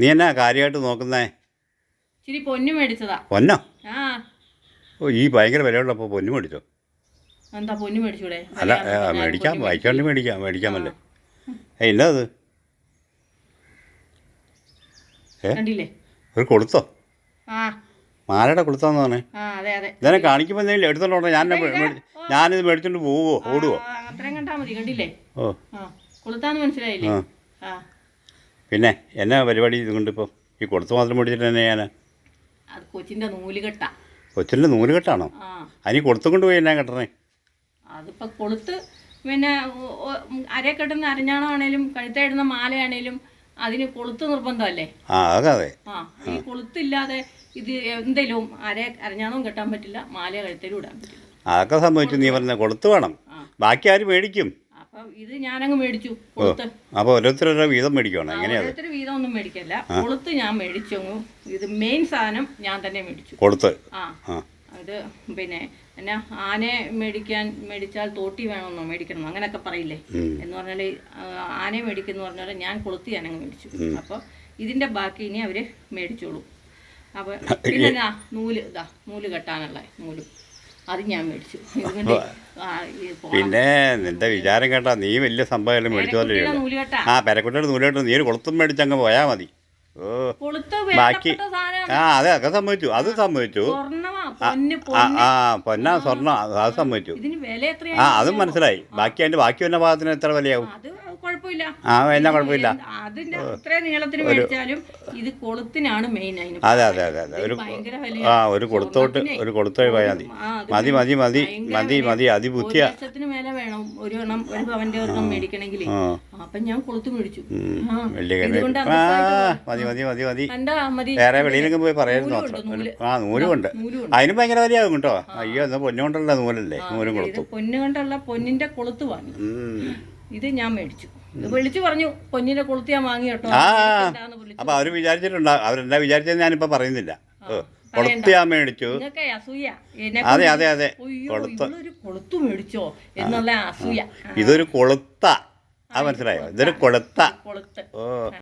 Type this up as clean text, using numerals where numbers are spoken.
നീ എന്നാ കാര്യമായിട്ട് നോക്കുന്നേ? ഇച്ചിരി പൊന്നു മേടിച്ചതാ. പൊന്നോ? ആ. ഓ, ഈ ഭയങ്കര വിലയുള്ളപ്പോൾ പൊന്നു മേടിച്ചോ? എന്താ പൊന്നു മേടിച്ചൂടെ? അല്ല, മേടിക്കാം, വായിക്കാണ്ട് മേടിക്കാമല്ലേ. എന്നാ അത്? കണ്ടില്ലേ? ഒരു കൊടുത്തോ? ആ, മാലയുടെ കൊടുത്താന്ന് പറഞ്ഞേ. അതെ അതെ. ഇതന്നെ കാണിക്കുമ്പോൾ എന്തെങ്കിലും എടുത്തോണ്ടോ? ഞാനിത് മേടിച്ചോണ്ട് പോവോ, ഓടുവോ? അത്രയും കണ്ടാ മതി. കണ്ടില്ലേ? ഓ, കൊളുത്താന്ന് മനസ്സിലായില്ലേ? ആ. പിന്നെ എന്നാ പരിപാടി ഇതുകൊണ്ട് ഇപ്പം? ഈ കൊടുത്തു മാത്രം മേടിച്ചിട്ട് തന്നെ ഞാൻ? അത് കൊച്ചിൻ്റെ നൂലുകെട്ടാ. കൊച്ചിൻ്റെ നൂലുകെട്ടാണോ? അതിന് കൊടുത്തും കൊണ്ട് പോയി എന്നാ കെട്ടണേ? അതിപ്പോൾ കൊളുത്ത് പിന്നെ അരയെ കെട്ടുന്ന അരഞ്ഞാണം ആണേലും കഴുത്തേടുന്ന മാലയാണേലും അതിന് കൊളുത്ത് നിർബന്ധമല്ലേ? അതെ. ഈ കൊളുത്തില്ലാതെ ഇത് എന്തെങ്കിലും അരഞ്ഞാണവും കെട്ടാൻ പറ്റില്ല, മാല കഴുത്തേലും ഇടാൻ പറ്റില്ല. അതൊക്കെ സംഭവിച്ചു. നീ പറഞ്ഞ കൊളുത്ത് വേണം, ബാക്കി ആര് മേടിക്കും? അപ്പം ഇത് ഞാനങ്ങ് മേടിച്ചു കൊളുത്ത്. അപ്പോൾ ഓരോരുത്തരുടെ വീതം മേടിക്കണം? എങ്ങനെയാ? ഓരോരുത്തർ വീതം ഒന്നും മേടിക്കല്ല, കൊളുത്ത് ഞാൻ മേടിച്ചങ്ങ്. ഇത് മെയിൻ സാധനം ഞാൻ തന്നെ മേടിച്ചു, കൊളുത്ത്. ഇത് പിന്നെ എന്നാ ആനയെ മേടിച്ചാൽ തോട്ടി വേണമെന്നോ മേടിക്കണമോ അങ്ങനെയൊക്കെ പറയില്ലേ എന്ന് പറഞ്ഞാൽ ആനയെ മേടിക്കുന്നു പറഞ്ഞാൽ ഞാൻ കൊളുത്ത് ഞാനങ്ങ് മേടിച്ചു. അപ്പോൾ ഇതിൻ്റെ ബാക്കി ഇനി അവർ മേടിച്ചോളൂ. അപ്പോൾ പിന്നെ നൂല് കെട്ടാനുള്ള നൂല് അത് ഞാൻ മേടിച്ചു. പിന്നെ നിന്റെ വിചാരം കേട്ടാ നീ വലിയ സംഭവം മേടിച്ചോല്ലേ? പെരക്കുട്ടിയുടെ നൂല് കെട്ടും. നീ ഒരു കൊളുത്തും മേടിച്ചങ്ങ് പോയാൽ മതി. ബാക്കി അതെ, അതൊക്കെ സമ്മതിച്ചു. അത് സമ്മതിച്ചു. പൊന്നാ സ്വർണ്ണം, അത് സമ്മതിച്ചു. അതും മനസ്സിലായി. ബാക്കി അതിന്റെ ബാക്കി വന്ന ഭാഗത്തിന് എത്ര വിലയാവും? എന്നാ കുഴപ്പമില്ല. അതെ അതെ അതെ അതെ. ഒരു കൊടുത്തോട്ട് പോയാൽ മതി. മതി അതിബുദ്ധിയാ. മതി. വേറെ വെളിയിലൊക്കെ പോയി പറയായിരുന്നു അത്ര. നൂലുകൊണ്ട് അതിനും ഭയങ്കര വിലയാകും കേട്ടോ. അയ്യോ, എന്നാ പൊന്നുകൊണ്ടുള്ള നൂലല്ലേ? നൂലും കൊളുത്തു. പൊന്നുകൊണ്ടുള്ള പൊന്നിന്റെ കൊളുത്ത് വാങ്ങി. ഇത് ഞാൻ മേടിച്ചു. വിളിച്ചു പറഞ്ഞു പൊന്നിന്റെ കൊളുത്ത് ഞാൻ വാങ്ങി കേട്ടോ. അപ്പൊ അവര് വിചാരിച്ചിട്ടുണ്ടാവും. അവരെന്താ വിചാരിച്ചത് ഞാനിപ്പോ പറയുന്നില്ല. കൊളുത്ത് ഞാൻ മേടിച്ചു. അതെ അതെ അതെ. കൊളുത്ത് മേടിച്ചോ എന്നുള്ള അസൂയ. ഇതൊരു കൊളുത്ത. മനസ്സിലായോ? ഇതൊരു കൊളുത്ത. ഓ.